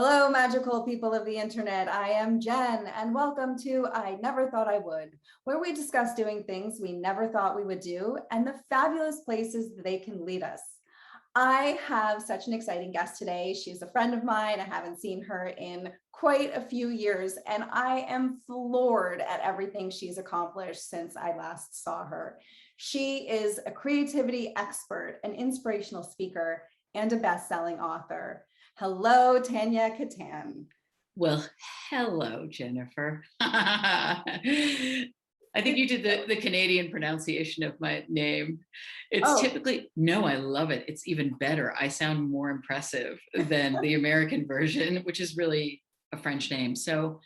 Hello, magical people of the internet. I am Jen, and welcome to I Never Thought I Would, where we discuss doing things we never thought we would do and the fabulous places that they can lead us. I have such an exciting guest today. She's a friend of mine. I haven't seen her in quite a few years, and I am floored at everything she's accomplished since I last saw her. She is a creativity expert, an inspirational speaker, and a best-selling author. Hello, Tania Katan. Well, hello, Jennifer. I think you did the Canadian pronunciation of my name. It's typically, no, I love it. It's even better. I sound more impressive than the American version, which is really a French name. So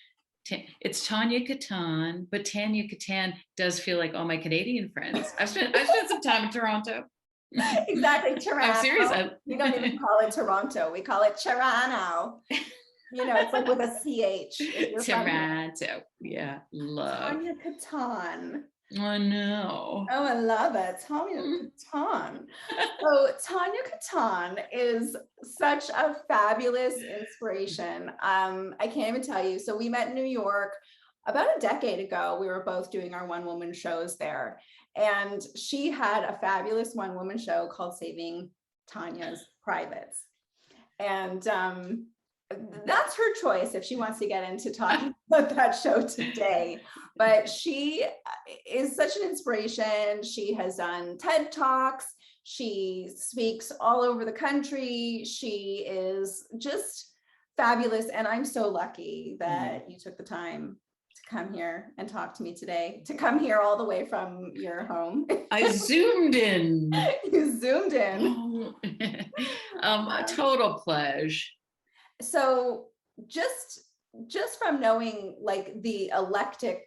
it's Tania Katan, but Tania Katan does feel like all my Canadian friends. I've spent some time in Toronto. Exactly, Toronto. I'm serious. We don't even call it Toronto. We call it Toronto. You know, it's like with a CH. Toronto. Yeah, love. Tania Katan. Oh, no. Oh, I love it. Tania Katan. So Tania Katan is such a fabulous inspiration. I can't even tell you. So we met in New York about a decade ago. We were both doing our one-woman shows there. And she had a fabulous one-woman show called Saving Tanya's Privates. And that's her choice if she wants to get into talking about that show today. But she is such an inspiration. She has done TED Talks. She speaks all over the country. She is just fabulous. And I'm so lucky that you took the time to come here and talk to me today, to come here all the way from your home. I zoomed in. You zoomed in. A total pleasure. So just from knowing like the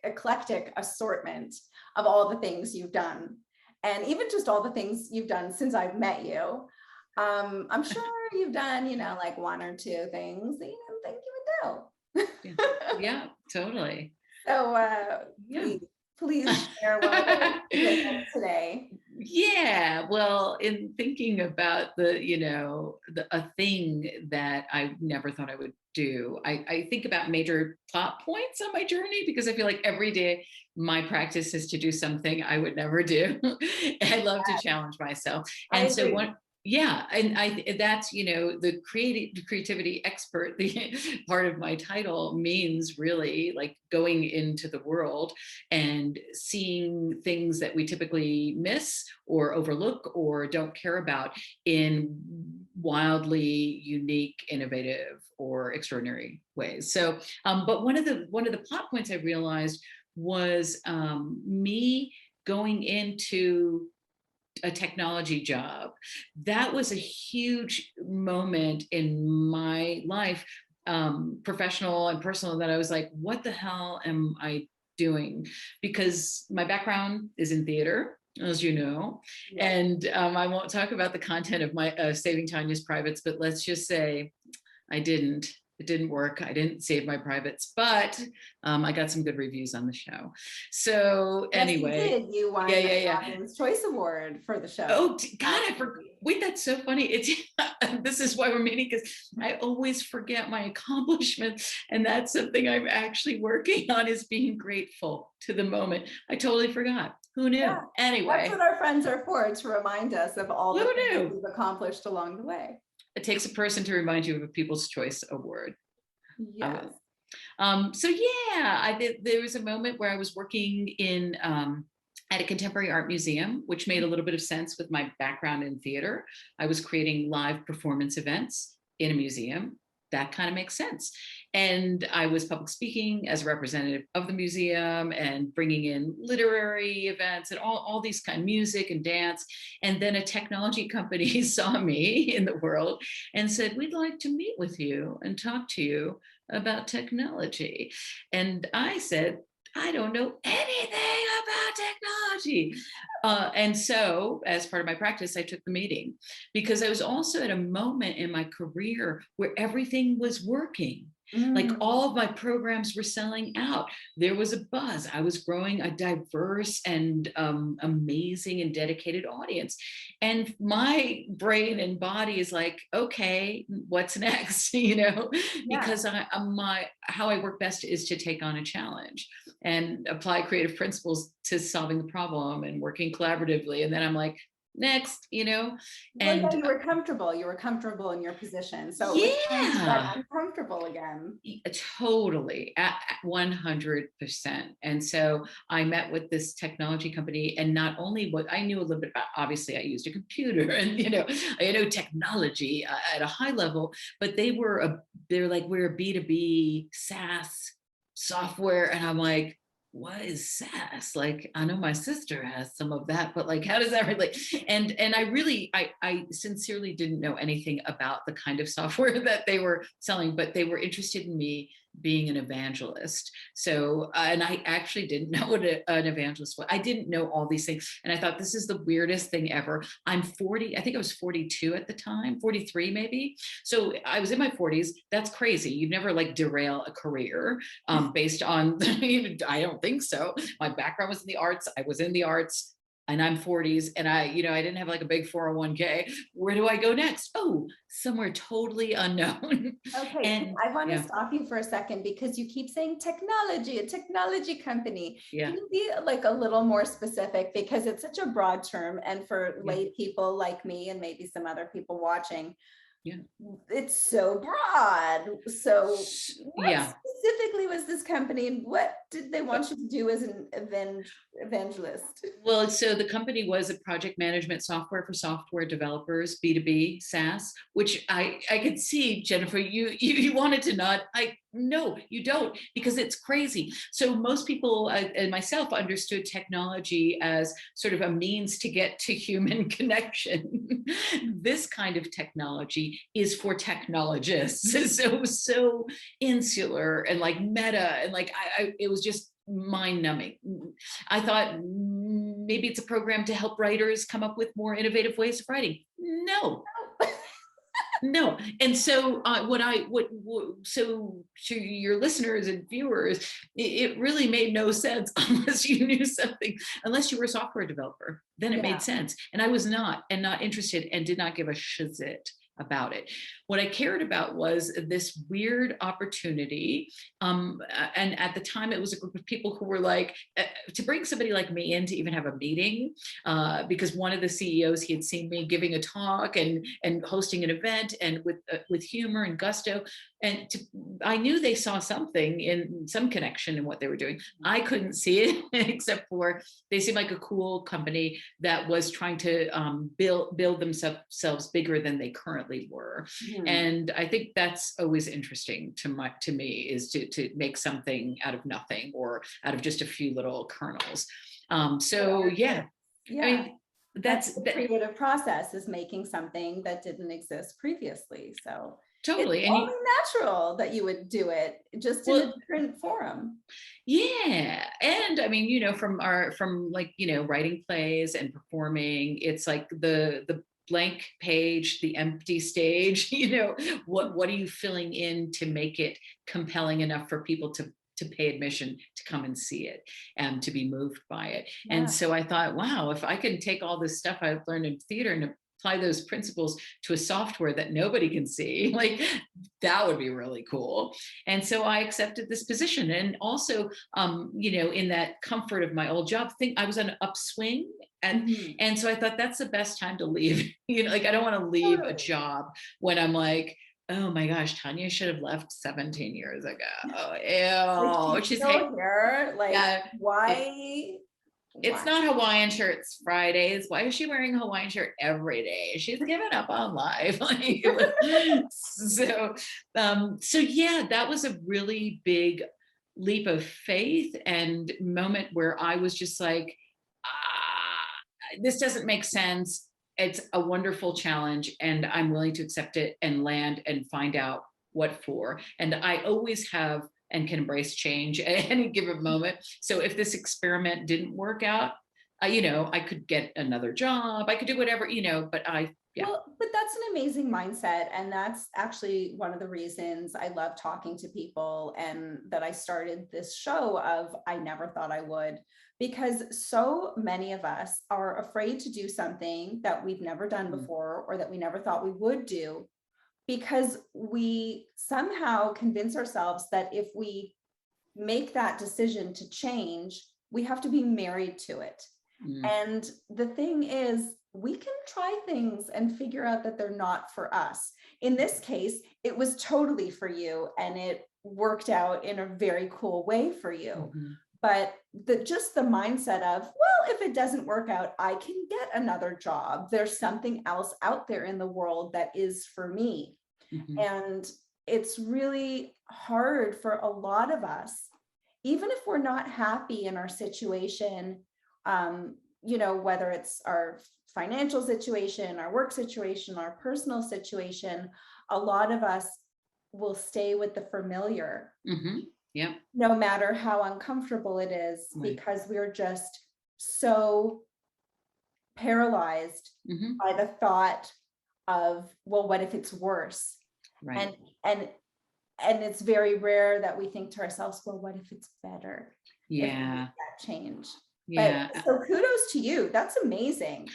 eclectic assortment of all the things you've done, and even just all the things you've done since I've met you, I'm sure you've done, like one or two things that you didn't think you would do. Yeah, totally. So please share what we're doing today. Yeah, well, in thinking about a thing that I never thought I would do, I think about major plot points on my journey, because I feel like every day my practice is to do something I would never do. I love to challenge myself. And so that's, the creativity expert, the part of my title means really like going into the world and seeing things that we typically miss or overlook or don't care about in wildly unique, innovative, or extraordinary ways. So, but one of the plot points I realized was me going into a technology job. That was a huge moment in my life, professional and personal, that I was like, what the hell am I doing? Because my background is in theater, as you know, and I won't talk about the content of my Saving Tanya's Privates, but let's just say it didn't work. I didn't save my privates, but I got some good reviews on the show. So anyway, you did. You won the Audience Choice Award for the show. Oh God, I forgot. Wait, that's so funny. It's this is why we're meeting, because I always forget my accomplishments, and that's something I'm actually working on, is being grateful to the moment. I totally forgot. Who knew? Yeah, anyway, that's what our friends are for, to remind us of all the things we've accomplished along the way. It takes a person to remind you of a People's Choice Award. Yes. There was a moment where I was working in at a contemporary art museum, which made a little bit of sense with my background in theater. I was creating live performance events in a museum. That kind of makes sense. And I was public speaking as a representative of the museum and bringing in literary events and all these kind of music and dance. And then a technology company saw me in the world and said, we'd like to meet with you and talk to you about technology. And I said, I don't know anything about technology. And so as part of my practice, I took the meeting, because I was also at a moment in my career where everything was working. Like Mm. all of my programs were selling out. There was a buzz. I was growing a diverse and amazing and dedicated audience. And my brain and body is like, okay, what's next? Yeah. Because how I work best is to take on a challenge and apply creative principles to solving the problem and working collaboratively. And then I'm like, next, Well, yeah, and you were comfortable. You were comfortable in your position. So it was time to get yeah. uncomfortable again. Totally, at 100%. And so I met with this technology company, and not only what I knew a little bit about, obviously I used a computer and I know technology at a high level, but they're like, we're a B2B SaaS software, and I'm like, what is SaaS? Like, I know my sister has some of that, but like, how does that relate? And I sincerely didn't know anything about the kind of software that they were selling, but they were interested in me being an evangelist. So, and I actually didn't know what an evangelist was. I didn't know all these things. And I thought, this is the weirdest thing ever. I'm 40, I think I was 42 at the time, 43 maybe. So I was in my 40s. That's crazy. You never like derail a career based on, I don't think so. My background was in the arts. I was in the arts. And I'm 40s, and I didn't have like a big 401k. Where do I go next? Oh, somewhere totally unknown. Okay, And I want to yeah, stop you for a second because you keep saying technology, a technology company. yeah, Can you be like a little more specific, because it's such a broad term, and for yeah, lay people like me and maybe some other people watching, yeah. it's so broad. So what Yeah. specifically was this company, and what did they want you to do as an evangelist? Well, so the company was a project management software for software developers, B2B SaaS, which I could see, Jennifer, you wanted to nod. No, you don't, because it's crazy. So most people and myself understood technology as sort of a means to get to human connection. This kind of technology is for technologists. So insular and like meta, and like it was just mind numbing. I thought maybe it's a program to help writers come up with more innovative ways of writing. No, no. And so so to your listeners and viewers, it really made no sense unless you knew something, unless you were a software developer, then it made Yeah. sense. And I was not interested and did not give a shizit about it. What I cared about was this weird opportunity. And at the time, it was a group of people who were like, to bring somebody like me in to even have a meeting, because one of the CEOs, he had seen me giving a talk and hosting an event, and with humor and gusto. And I knew they saw something, in some connection in what they were doing. I couldn't see it except for they seemed like a cool company that was trying to build themselves bigger than they currently were. Hmm. And I think that's always interesting to me, is to make something out of nothing, or out of just a few little kernels. So yeah, I Yeah. mean, That's that's the that, creative process, is making something that didn't exist previously. So it's totally. And only natural that you would do it, just in a well, different forum. yeah. And I mean, from like, writing plays and performing, it's like the blank page, the empty stage, what are you filling in to make it compelling enough for people to pay admission to come and see it and to be moved by it. And Yeah. so I thought, wow, if I can take all this stuff I've learned in theater and apply those principles to a software that nobody can see, like, that would be really cool. And so I accepted this position. And also, in that comfort of my old job thing, I was on an upswing. And Mhm. and so I thought, that's the best time to leave. Like, I don't want to leave a Totally. job when I'm like, oh my gosh, Tania should have left 17 years ago. Like, Ew. she's still here. Like, Yeah, it, why? it's Why? not Hawaiian shirts Fridays. Why is she wearing a Hawaiian shirt every day? She's given up on life. So yeah, that was a really big leap of faith and moment where I was just like, this doesn't make sense. It's a wonderful challenge, and I'm willing to accept it and land and find out what for. And I always have and can embrace change at any given moment. So if this experiment didn't work out, I could get another job, I could do whatever, but yeah. Well, but that's an amazing mindset. And that's actually one of the reasons I love talking to people and that I started this show of I never thought I would, because so many of us are afraid to do something that we've never done Mm, before or that we never thought we would do, because we somehow convince ourselves that if we make that decision to change, we have to be married to it. mm, And the thing is, we can try things and figure out that they're not for us. In this case, it was totally for you and it worked out in a very cool way for you. mhm, But just the mindset of, well, if it doesn't work out, I can get another job. There's something else out there in the world that is for me. mhm, And it's really hard for a lot of us, even if we're not happy in our situation, whether it's our financial situation, our work situation, our personal situation, a lot of us will stay with the familiar, mhm. Yeah, no matter how uncomfortable it is, right. because we're just so paralyzed Mhm, by the thought of, well, what if it's worse? right. And and and it's very rare that we think to ourselves, well, what if it's better if we make Yeah, that change? But yeah. so kudos to you. That's amazing.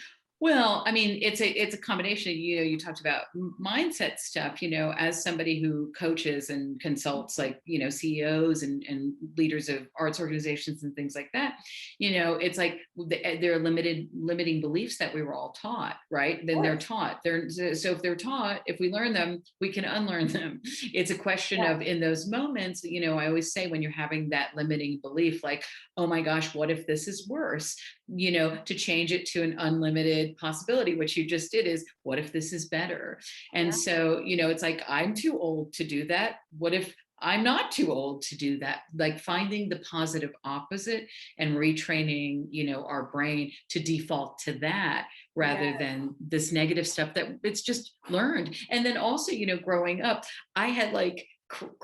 Well, I mean, it's a combination. You talked about mindset stuff. As somebody who coaches and consults, like CEOs and leaders of arts organizations and things like that. It's like there are limiting beliefs that we were all taught, right? Of Then they're course. taught. So if they're taught, if we learn them, we can unlearn them. It's a question Yeah. of in those moments. I always say when you're having that limiting belief, like, oh my gosh, what if this is worse? To change it to an unlimited possibility, which you just did, is what if this is better? And Yeah. so, it's like, I'm too old to do that. What if I'm not too old to do that? Like finding the positive opposite and retraining, our brain to default to that Yeah. rather than this negative stuff that it's just learned. And then also, growing up, I had like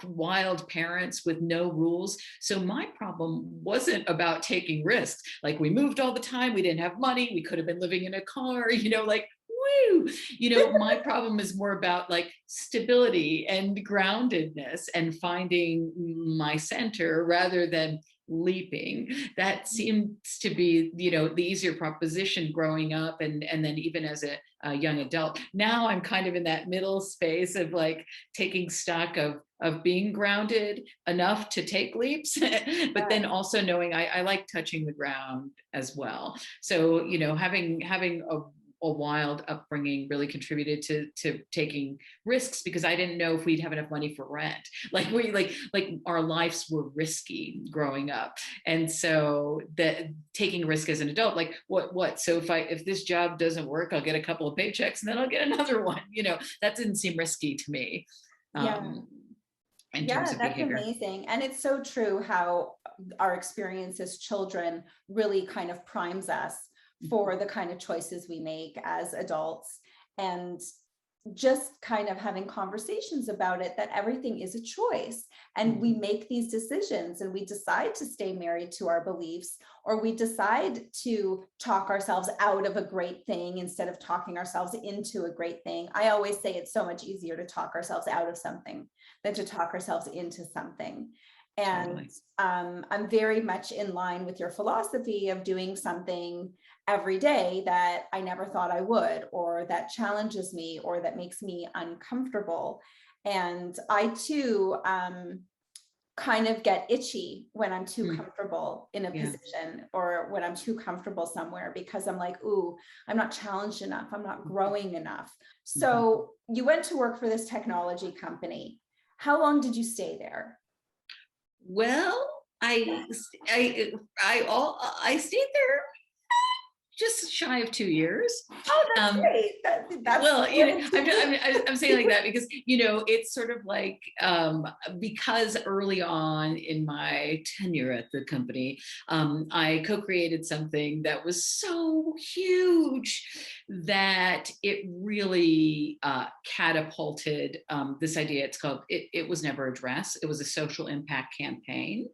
wild parents with no rules. So my problem wasn't about taking risks. Like we moved all the time, we didn't have money, we could have been living in a car, like woo. My problem is more about like stability and groundedness and finding my center rather than leaping. That seems to be the easier proposition growing up, and then even as a young adult. Now I'm kind of in that middle space of like taking stock of being grounded enough to take leaps, but then Yes. also knowing I like touching the ground as well. So having a wild upbringing really contributed to taking risks, because I didn't know if we'd have enough money for rent. Like we like our lives were risky growing up, and so that taking risk as an adult, like what so if this job doesn't work, I'll get a couple of paychecks and then I'll get another one. That didn't seem risky to me. Yeah. um, in terms Yeah, of that's behavior. amazing. And it's so true how our experience as children really kind of primes us for the kind of choices we make as adults. And just kind of having conversations about it, that everything is a choice and we Mhm. make these decisions and we decide to stay married to our beliefs, or we decide to talk ourselves out of a great thing instead of talking ourselves into a great thing. I always say it's so much easier to talk ourselves out of something than to talk ourselves into something. And Totally. I'm very much in line with your philosophy of doing something every day that I never thought I would, or that challenges me, or that makes me uncomfortable. And I too kind of get itchy when I'm too Mm, comfortable in a yeah. position, or when I'm too comfortable somewhere, because I'm like, ooh, I'm not challenged enough. I'm not Mhm. growing enough. Mhm. So you went to work for this technology company. How long did you stay there? Well, I stayed there just shy of 2 years. Oh, that's Um, great. That's well, more than two I'm saying like that because it's sort of like because early on in my tenure at the company, I co-created something that was so huge that it really catapulted this idea. It's called It Was Never a Dress. It was a social impact campaign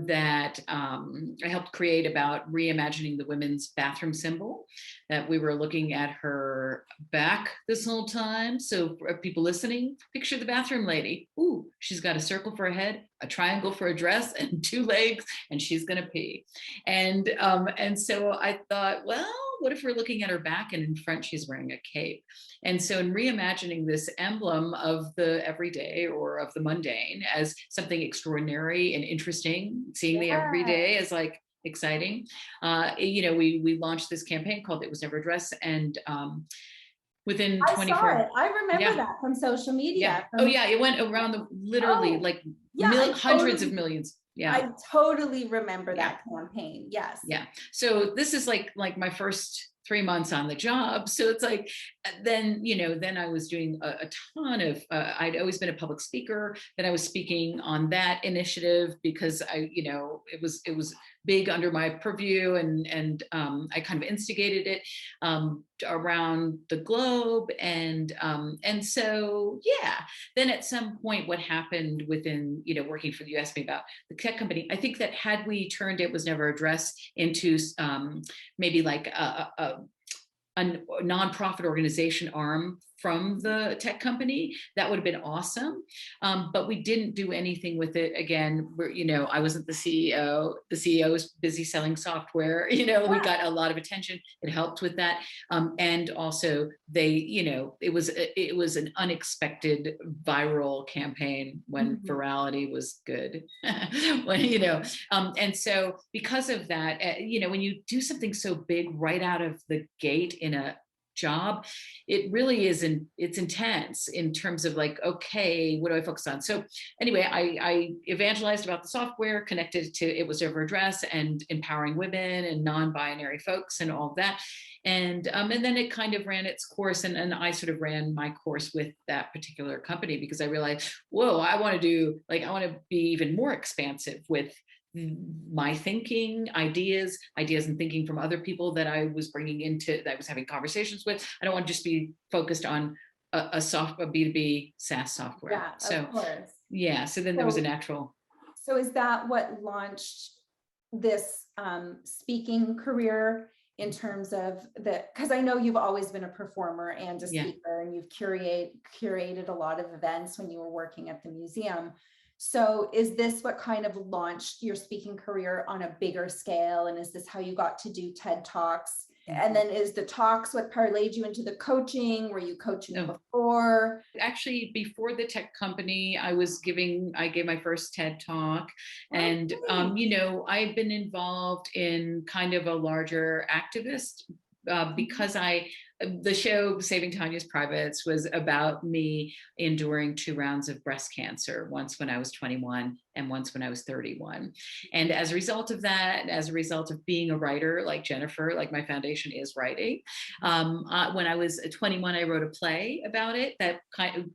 that I helped create about reimagining the women's bathroom symbol, that we were looking at her back this whole time. So for people listening, picture the bathroom lady. Ooh, she's got a circle for a head, a triangle for a dress, and 2 legs, and she's gonna pee. And so I thought, well, what if we're looking at her back and in front she's wearing a cape? And so in reimagining this emblem of the everyday or of the mundane as something extraordinary and interesting, seeing the everyday as like exciting, we launched this campaign called It Was Never a Dress, and within I 24 saw it. I remember yeah that from social media. oh yeah, it went around the literally like hundreds of millions. I totally remember that campaign. Yes. Yeah. So this is like my first 3 months on the job. So it's like, then I was doing a ton of, I'd always been a public speaker. Then I was speaking on that initiative because it was big under my purview, and I kind of instigated it around the globe. And so, then at some point, what happened within, working for, you asked me about the tech company. I think that had we turned It Was Never a Dress into maybe like a nonprofit organization arm from the tech company, that would have been awesome. But we didn't do anything with it. Again, I wasn't the CEO. The CEO was busy selling software. We got a lot of attention. It helped with that. And also it was an unexpected viral campaign when virality was good. And so because of that, when you do something so big right out of the gate in a job, it really it's intense in terms of like, okay, what do I focus on? So anyway, I evangelized about the software, connected to It Was Never a Dress and empowering women and non-binary folks and all of that. And then it kind of ran its course, and I sort of ran my course with that particular company because I realized, whoa, I want to be even more expansive with my thinking, ideas and thinking from other people that I was that I was having conversations with. I don't want to just be focused on a B2B SaaS software. Yeah, so of course. So then there was a natural. So is that what launched this speaking career in terms of because I know you've always been a performer and a speaker, and you've curated a lot of events when you were working at the museum. So is this what kind of launched your speaking career on a bigger scale? And is this how you got to do TED Talks? And then is the talks what parlayed you into the coaching? Were you coaching before? Actually, before the tech company, I gave my first TED Talk. And, I've been involved in kind of a larger activist because the show Saving Tanya's Privates was about me enduring 2 rounds of breast cancer, once when I was 21 and once when I was 31. And as a result of that, as a result of being a writer like Jennifer, like my foundation is writing, when I was 21, I wrote a play about it that kind of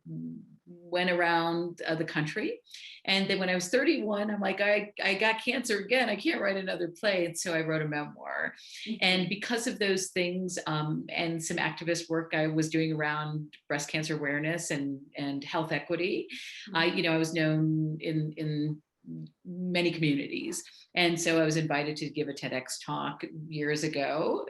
went around the country. And then when I was 31, I'm like, I got cancer again. I can't write another play. And so I wrote a memoir. And because of those things and some activist work I was doing around breast cancer awareness and health equity, I was known in many communities. And so I was invited to give a TEDx talk years ago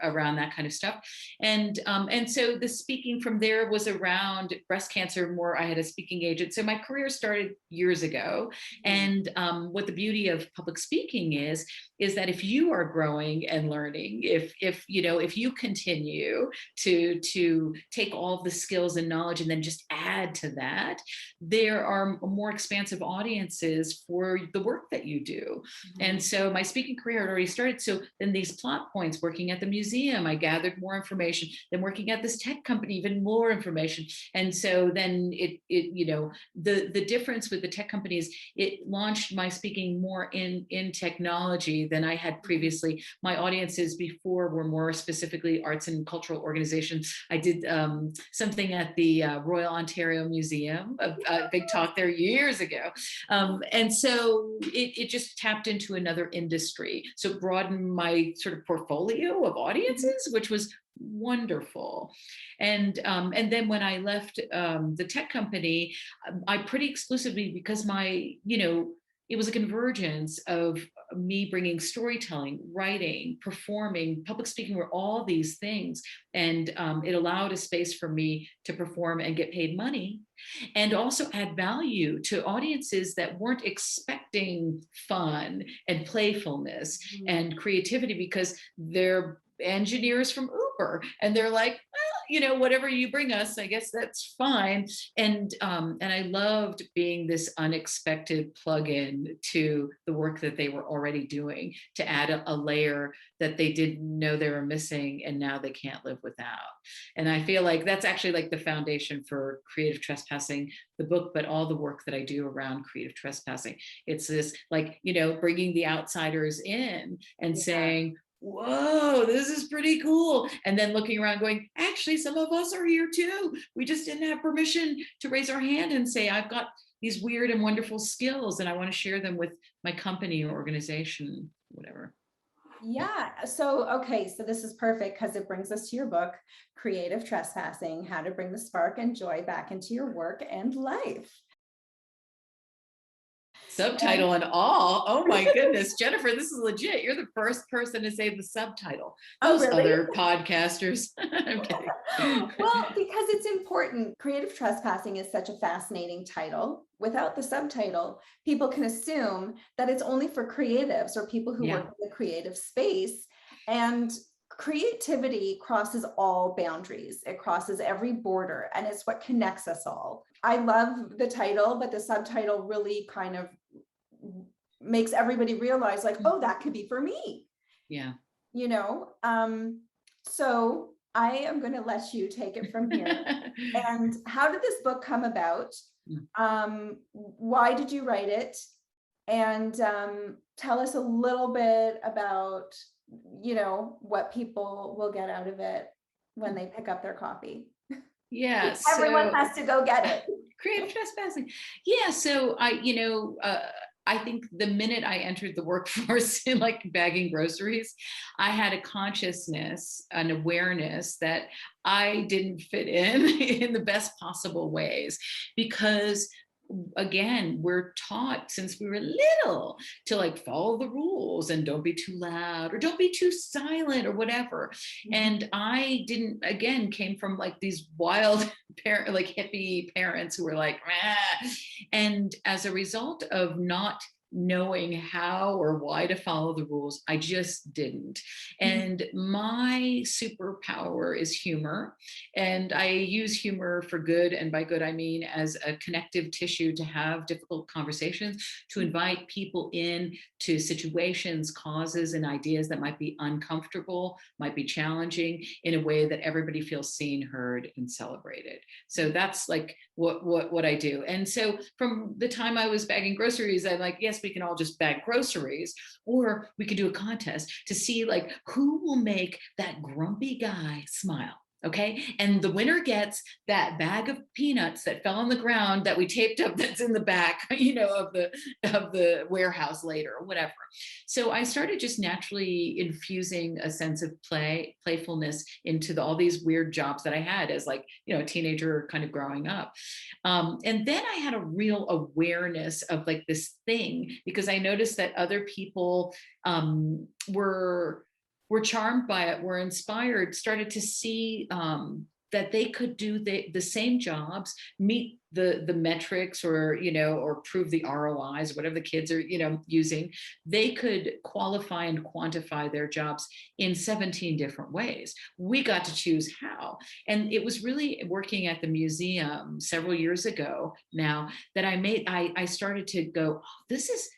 around that kind of stuff. And so the speaking from there was around breast cancer more. I had a speaking agent. So my career started years ago. And what the beauty of public speaking is that if you are growing and learning, if you continue to take all the skills and knowledge and then just add to that, there are more expansive audiences for the work that you do. And so my speaking career had already started. So then these plot points, working at the museum, I gathered more information. Then working at this tech company, even more information. And so then the difference with the tech companies, it launched my speaking more in technology than I had previously. My audiences before were more specifically arts and cultural organizations. I did something at the Royal Ontario Museum, a big talk there years ago. And so so it just tapped into another industry. So it broadened my sort of portfolio of audiences, which was wonderful. And then when I left the tech company, I pretty exclusively, because it was a convergence of me bringing storytelling, writing, performing, public speaking, were all these things. And it allowed a space for me to perform and get paid money, and also add value to audiences that weren't expecting fun and playfulness and creativity, because they're engineers from Uber and they're like, well, whatever you bring us, I guess that's fine. And I loved being this unexpected plug-in to the work that they were already doing, to add a layer that they didn't know they were missing and now they can't live without. And I feel like that's actually like the foundation for Creative Trespassing, the book, but all the work that I do around creative trespassing. It's this, like, bringing the outsiders in and saying, whoa, this is pretty cool. And then looking around going, actually, some of us are here too. We just didn't have permission to raise our hand and say, I've got these weird and wonderful skills and I want to share them with my company or organization, whatever. Yeah. So this is perfect because it brings us to your book, Creative Trespassing: How to Bring the Spark and Joy Back into Your Work and Life. Subtitle and all. Oh my goodness, Jennifer, this is legit. You're the first person to say the subtitle. Those other podcasters. I'm kidding. Well, because it's important. Creative Trespassing is such a fascinating title. Without the subtitle, people can assume that it's only for creatives or people who work in the creative space. And creativity crosses all boundaries. It crosses every border, and it's what connects us all. I love the title, but the subtitle really kind of makes everybody realize, like, oh, that could be for me. Yeah. So I am going to let you take it from here. And how did this book come about? Why did you write it? And tell us a little bit about, what people will get out of it when they pick up their copy. Yeah. Everyone has to go get it. Creative Trespassing. Yeah. So I think the minute I entered the workforce in like bagging groceries, I had a consciousness, an awareness that I didn't fit in the best possible ways, because again, we're taught since we were little to like follow the rules and don't be too loud or don't be too silent or whatever. And I didn't, again, came from like these wild like hippie parents who were like, ah. And as a result of not knowing how or why to follow the rules, I just didn't. And my superpower is humor. And I use humor for good. And by good, I mean as a connective tissue to have difficult conversations, to invite people in to situations, causes, and ideas that might be uncomfortable, might be challenging, in a way that everybody feels seen, heard, and celebrated. So that's like what I do. And so from the time I was bagging groceries, I'm like, yes, we can all just bag groceries, or we could do a contest to see like who will make that grumpy guy smile. Okay. And the winner gets that bag of peanuts that fell on the ground that we taped up, that's in the back, of the warehouse later, or whatever. So I started just naturally infusing a sense of playfulness into all these weird jobs that I had as like, a teenager kind of growing up. And then I had a real awareness of like this thing, because I noticed that other people were charmed by it, were inspired, started to see that they could do the same jobs, meet the metrics, or prove the ROIs, whatever the kids are using. They could qualify and quantify their jobs in 17 different ways. We got to choose how. And it was really working at the museum several years ago now that I started to go, oh, this is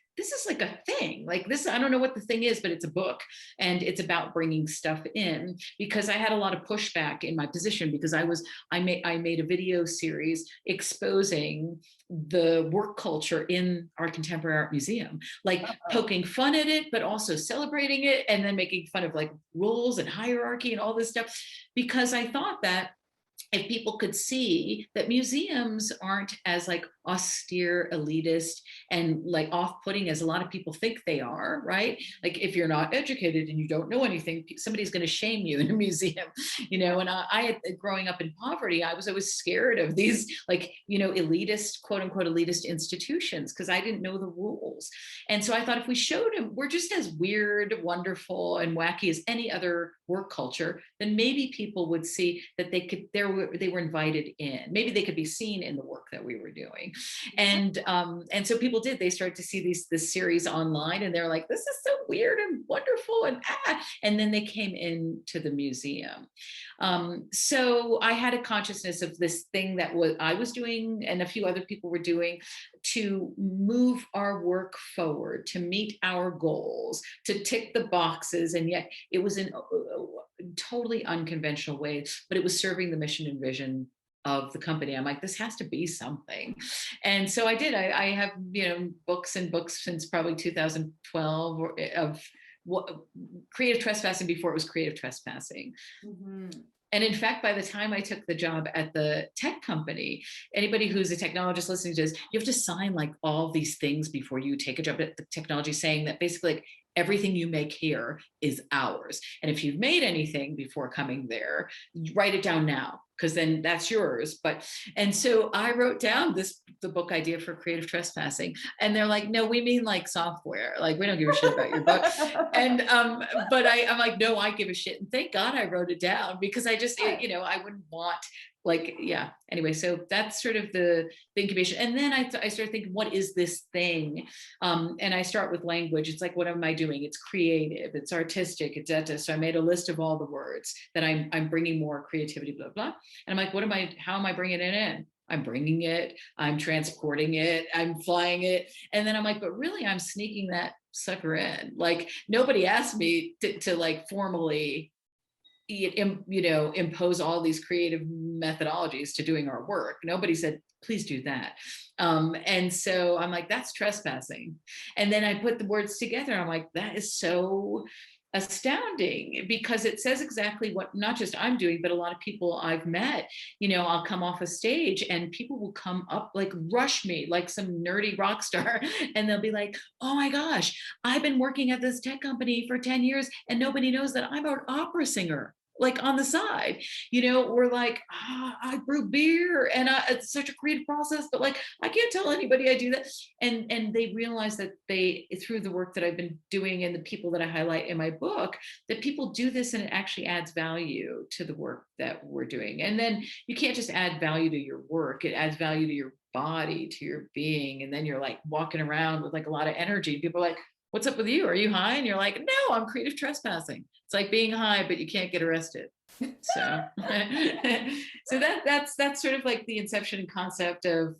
like a thing like this. I don't know what the thing is, but it's a book, and it's about bringing stuff in, because I had a lot of pushback in my position, because I made a video series exposing the work culture in our contemporary art museum, like poking fun at it, but also celebrating it, and then making fun of like rules and hierarchy and all this stuff, because I thought that if people could see that museums aren't as like austere, elitist, and like off-putting as a lot of people think they are, right? Like if you're not educated and you don't know anything, somebody's going to shame you in a museum, and growing up in poverty, I was always scared of these like, elitist, quote unquote, elitist institutions, because I didn't know the rules. And so I thought if we showed them we're just as weird, wonderful, and wacky as any other work culture, then maybe people would see that they were invited in. Maybe they could be seen in the work that we were doing. And so people did. They started to see this series online, and they're like, "This is so weird and wonderful," and then they came into the museum. So I had a consciousness of this thing that I was doing, and a few other people were doing, to move our work forward, to meet our goals, to tick the boxes, and yet it was in totally unconventional ways, but it was serving the mission and vision of the company. I'm like, this has to be something. And so I did. I have, books and books since probably 2012 of creative trespassing, before it was creative trespassing. Mm-hmm. And in fact, by the time I took the job at the tech company, anybody who's a technologist listening to this, you have to sign like all these things before you take a job at the technology, saying that basically like, everything you make here is ours. And if you've made anything before coming there, write it down now, because then that's yours. And so I wrote down the book idea for creative trespassing. And they're like, no, we mean like software. Like, we don't give a shit about your book. And, but I'm like, no, I give a shit. And thank God I wrote it down, because I just, I wouldn't want anyway, so that's sort of the incubation. And then I started thinking, what is this thing? And I start with language. It's like, what am I doing? It's creative, it's artistic, etc. So I made a list of all the words that I'm bringing more creativity, blah, blah. And I'm like, how am I bringing it in? I'm bringing it, I'm transporting it, I'm flying it. And then I'm like, but really I'm sneaking that sucker in. Like, nobody asked me to like formally impose all these creative methodologies to doing our work. Nobody said, please do that. And so I'm like, that's trespassing. And then I put the words together. I'm like, that is so astounding, because it says exactly what not just I'm doing, but a lot of people I've met. I'll come off a stage and people will come up, like rush me like some nerdy rock star, and they'll be like, oh my gosh, I've been working at this tech company for 10 years and nobody knows that I'm an opera singer, like on the side. We're like, I brew beer, and it's such a creative process, but like, I can't tell anybody I do that. And they realize that through the work that I've been doing and the people that I highlight in my book, that people do this and it actually adds value to the work that we're doing. And then you can't just add value to your work, it adds value to your body, to your being. And then you're like walking around with like a lot of energy. People are like, what's up with you? Are you high? And you're like, no, I'm creative trespassing. It's like being high, but you can't get arrested. So, so that's sort of like the inception concept of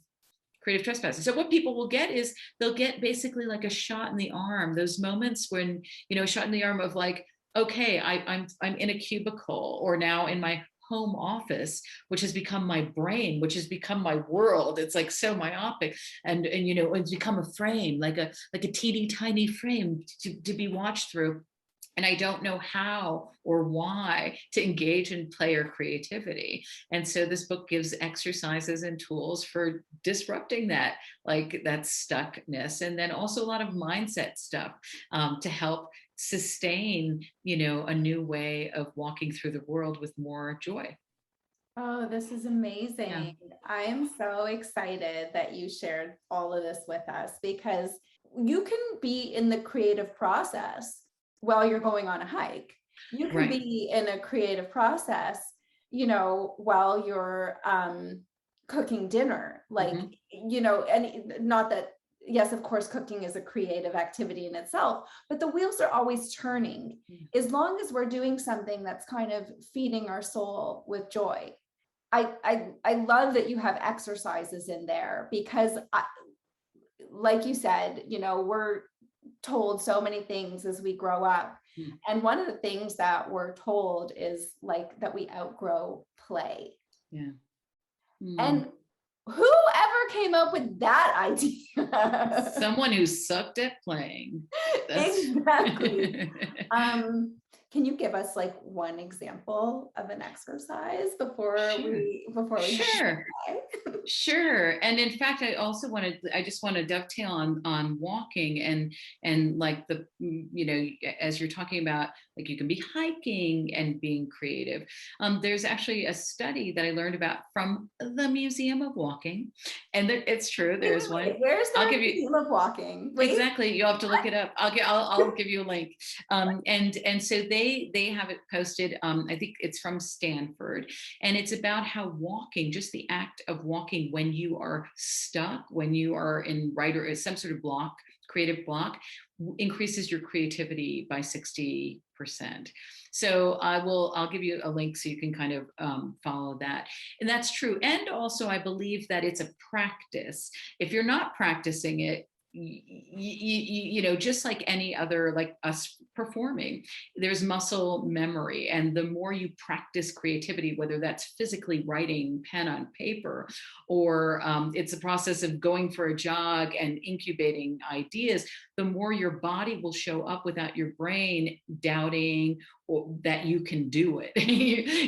creative trespassing. So what people will get is they'll get basically like a shot in the arm. Those moments when, a shot in the arm of like, okay, I'm in a cubicle, or now in my home office, which has become my brain, which has become my world. It's like so myopic, and it's become a frame, like a teeny tiny frame to be watched through. And I don't know how or why to engage in play or creativity. And so this book gives exercises and tools for disrupting that, like that stuckness, and then also a lot of mindset stuff to help sustain, a new way of walking through the world with more joy. Oh, this is amazing. Yeah. I am so excited that you shared all of this with us, because you can be in the creative process while you're going on a hike. You can be in a creative process, while you're cooking dinner, like, and not that, yes, of course, cooking is a creative activity in itself, but the wheels are always turning, as long as we're doing something that's kind of feeding our soul with joy. I love that you have exercises in there, because like you said, we're told so many things as we grow up. And one of the things that we're told is like that we outgrow play. Yeah. And whoever came up with that idea? Someone who sucked at playing. Exactly. Can you give us like one example of an exercise before we Sure. Sure. And in fact, I just want to dovetail on walking and like as you're talking about, like you can be hiking and being creative. There's actually a study that I learned about from the Museum of Walking. And it's true, there's one. Where's the I'll give you Museum of Walking? Wait. Exactly. You'll have to look it up. I'll give you a link. And so they have it posted. I think it's from Stanford, and it's about how walking, just the act of walking when you are stuck, when you are in or some sort of block, creative block, increases your creativity by 60%. So I'll give you a link so you can kind of follow that. And that's true. And also I believe that it's a practice. If you're not practicing it, just like any other, like us performing, there's muscle memory. And the more you practice creativity, whether that's physically writing pen on paper, or it's a process of going for a jog and incubating ideas, the more your body will show up without your brain doubting that you can do it.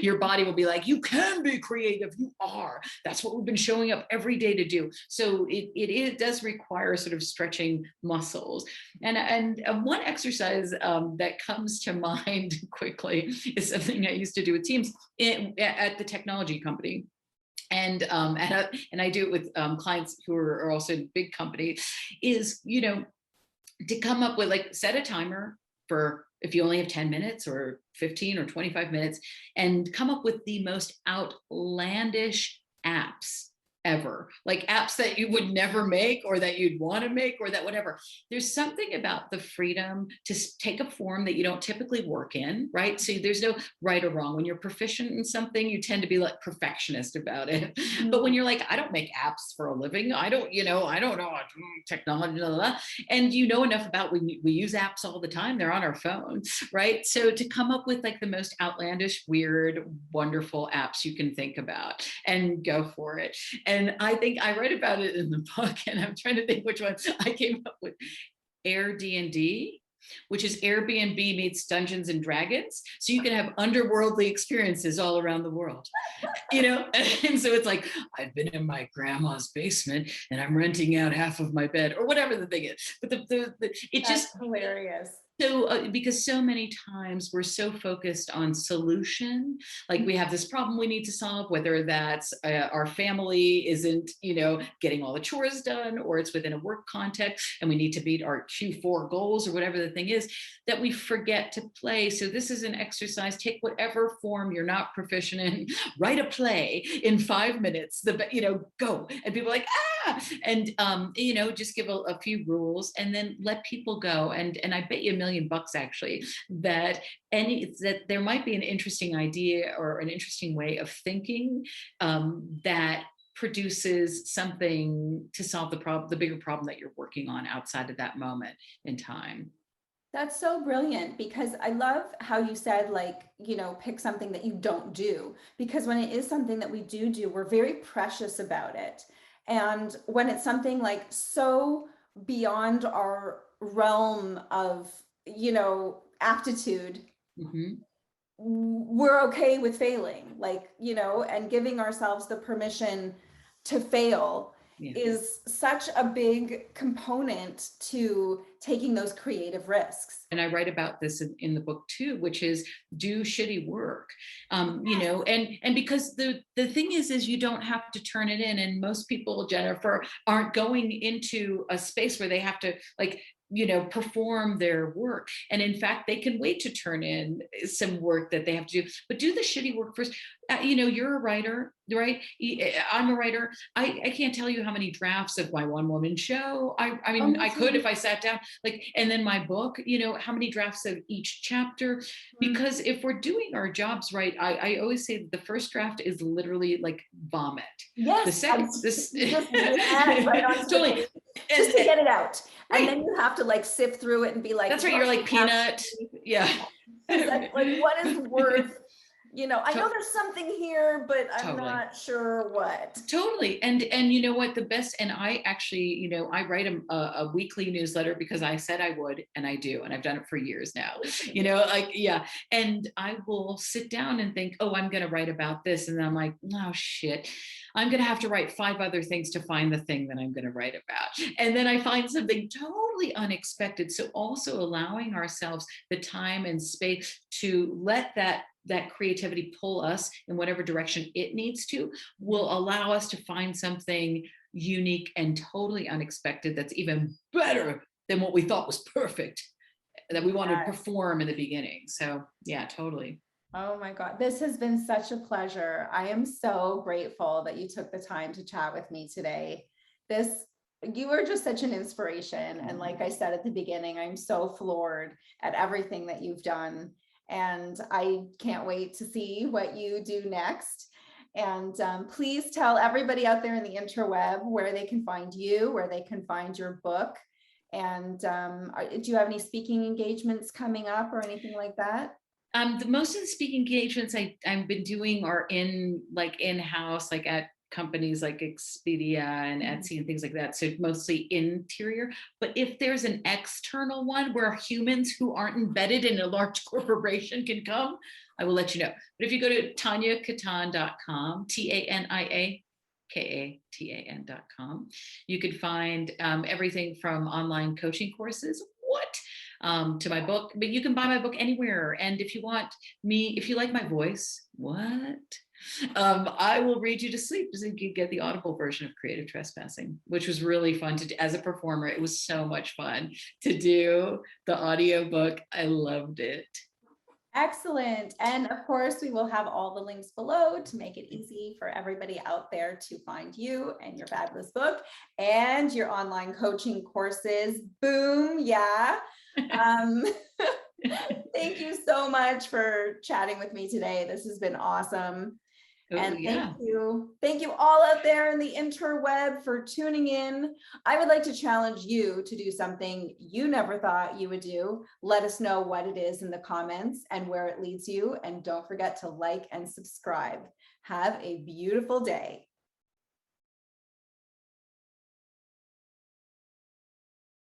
Your body will be like, you can be creative. You are. That's what we've been showing up every day to do. So it does require sort of stretching muscles. And one exercise that comes to mind quickly is something I used to do with teams at the technology company. And I do it with clients who are also in big companies, is, to come up with, like, set a timer for if you only have 10 minutes or 15 or 25 minutes, and come up with the most outlandish apps ever, like apps that you would never make or that you'd want to make or that whatever. There's something about the freedom to take a form that you don't typically work in, right? So there's no right or wrong. When you're proficient in something, you tend to be like perfectionist about it. Mm-hmm. But when you're like, I don't make apps for a living, I don't know technology, blah, blah, blah. And you know enough about, we use apps all the time, they're on our phone, right? So to come up with like the most outlandish, weird, wonderful apps you can think about and go for it. And I think I write about it in the book, and I'm trying to think which one I came up with. Airbnb, which is Airbnb meets Dungeons and Dragons. So you can have underworldly experiences all around the world, And so it's like, I've been in my grandma's basement and I'm renting out half of my bed, or whatever the thing is. But it's just hilarious. So because so many times we're so focused on solution, like we have this problem we need to solve, whether that's our family isn't, getting all the chores done, or it's within a work context and we need to meet our Q4 goals or whatever the thing is, that we forget to play. So this is an exercise. Take whatever form you're not proficient in, write a play in 5 minutes, go. And people are like, and, just give a few rules and then let people go. And I bet you $1 million actually that there might be an interesting idea or an interesting way of thinking that produces something to solve the bigger problem that you're working on outside of that moment in time. That's so brilliant, because I love how you said, like, pick something that you don't do, because when it is something that we do, we're very precious about it. And when it's something like so beyond our realm of, aptitude, mm-hmm. we're okay with failing, and giving ourselves the permission to fail is such a big component to taking those creative risks. And I write about this in the book too, which is do shitty work, and because the thing is you don't have to turn it in. And most people, Jennifer, aren't going into a space where they have to perform their work. And in fact, they can wait to turn in some work that they have to do, but do the shitty work first. You're a writer, right? I'm a writer. I can't tell you how many drafts of my one-woman show. I mean, I could if I sat down, and then my book, how many drafts of each chapter, because if we're doing our jobs right, I always say that the first draft is literally like vomit. Yes. The second, totally. Just to get it out. Right. And then you have to sift through it and be like, that's right. You're like peanut. Yeah. like what is worth I know To- there's something here, but I'm totally. not sure what. Totally. And you know what, the best, and I actually, I write a weekly newsletter because I said I would, and I do, and I've done it for years now. Like, yeah. And I will sit down and think, oh, I'm going to write about this, and then I'm like, oh shit, I'm going to have to write 5 other things to find the thing that I'm going to write about, and then I find something totally unexpected. So also allowing ourselves the time and space to let that creativity pull us in whatever direction it needs to, will allow us to find something unique and totally unexpected that's even better than what we thought was perfect, that we wanted to Yes. perform in the beginning. So yeah, totally. Oh my God, this has been such a pleasure. I am so grateful that you took the time to chat with me today. This, you are just such an inspiration. And like I said at the beginning, I'm so floored at everything that you've done. And I can't wait to see what you do next. And please tell everybody out there in the interweb where they can find you, where they can find your book. And do you have any speaking engagements coming up or anything like that? The most of the speaking engagements I've been doing are in-house, like at companies like Expedia and Etsy and things like that. So mostly interior. But if there's an external one where humans who aren't embedded in a large corporation can come, I will let you know. But if you go to taniakatan.com, TaniaKatan.com, you could find everything from online coaching courses. What? To my book, but you can buy my book anywhere. And if you want me, if you like my voice, what? I will read you to sleep so you can get the audible version of Creative Trespassing, which was really fun to do as a performer. It was so much fun to do the audiobook. I loved it. Excellent. And of course, we will have all the links below to make it easy for everybody out there to find you and your fabulous book and your online coaching courses. Boom. Yeah. Um, thank you so much for chatting with me today. This has been awesome. Oh, And yeah. thank you all out there in the interweb for tuning in. I would like to challenge you to do something you never thought you would do. Let us know what it is in the comments and where it leads you. And don't forget to like and subscribe. Have a beautiful day.